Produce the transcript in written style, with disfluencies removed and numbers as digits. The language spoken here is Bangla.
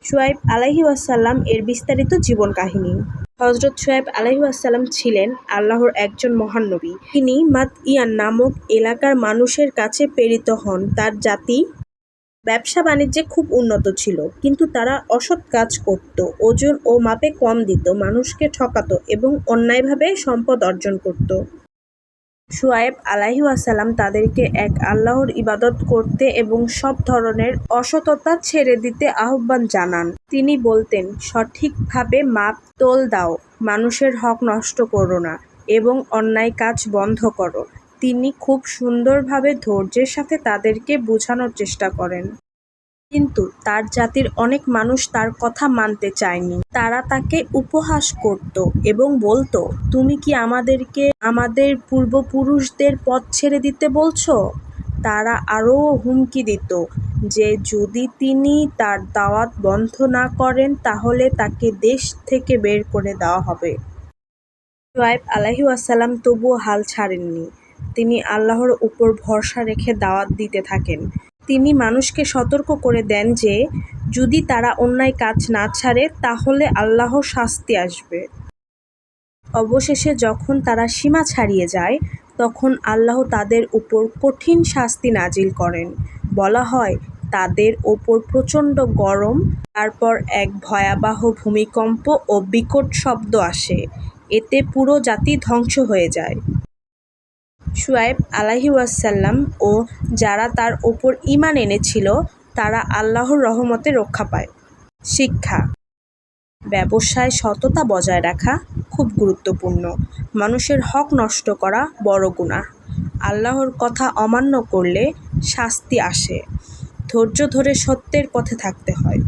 শুআয়ব আলাইহি ওয়াসাল্লাম এর বিস্তারিত জীবন কাহিনী। হযরত শুআয়ব আলাইহি ওয়াসাল্লাম ছিলেন আল্লাহর একজন মহান নবী। তিনি মাদইয়ান নামক এলাকার মানুষের কাছে প্রেরিত হন। তার জাতি ব্যবসা-বাণিজ্যে খুব উন্নত ছিল, কিন্তু তারা অসৎ কাজ করত, ওজন ও মাপে কম দিত, মানুষকে ঠকাত এবং অন্যায়ভাবে সম্পদ অর্জন করত। শুআয়ব আলাইহি ওয়াসাল্লাম তাদেরকে এক আল্লাহর ইবাদত করতে এবং সব ধরনের অসততা ছেড়ে দিতে আহ্বান জানান। তিনি বলতেন, সঠিকভাবে মাপ তোল দাও, মানুষের হক নষ্ট করো না এবং অন্যায় কাজ বন্ধ করো। তিনি খুব সুন্দরভাবে ধৈর্যের সাথে তাদেরকে বোঝানোর চেষ্টা করেন। কিন্তু তার জাতির অনেক মানুষ তার কথা মানতে চায়নি। তারা তাকে উপহাস করত এবং বলত, তুমি কি আমাদেরকে আমাদের পূর্বপুরুষদের পথ ছেড়ে দিতে বলছো? তারা আরও হুমকি দিত যে যদি তিনি তার দাওয়াত বন্ধ না করেন তাহলে তাকে দেশ থেকে বের করে দেওয়া হবে। শুআয়ব আলাইহি ওয়াসাল্লাম তবুও হাল ছাড়েননি। তিনি আল্লাহর উপর ভরসা রেখে দাওয়াত দিতে থাকেন। তিনি মানুষকে সতর্ক করে দেন যে যদি তারা অন্যায় কাজ না ছাড়ে তাহলে আল্লাহর শাস্তি আসবে। অবশেষে যখন তারা সীমা ছাড়িয়ে যায়, তখন আল্লাহ তাদের উপর কঠিন শাস্তি নাজিল করেন। বলা হয়, তাদের ওপর প্রচণ্ড গরম, তারপর এক ভয়াবহ ভূমিকম্প ও বিকট শব্দ আসে। এতে পুরো জাতি ধ্বংস হয়ে যায়। শুআয়ব আলাইহি ওয়াসাল্লাম ও যারা তার ওপর ঈমান এনেছিল তারা আল্লাহর রহমতে রক্ষা পায়। শিক্ষা: ব্যবসায় সততা বজায় রাখা খুব গুরুত্বপূর্ণ। মানুষের হক নষ্ট করা বড় গুনাহ। আল্লাহর কথা অমান্য করলে শাস্তি আসে। ধৈর্য ধরে সত্যের পথে থাকতে হয়।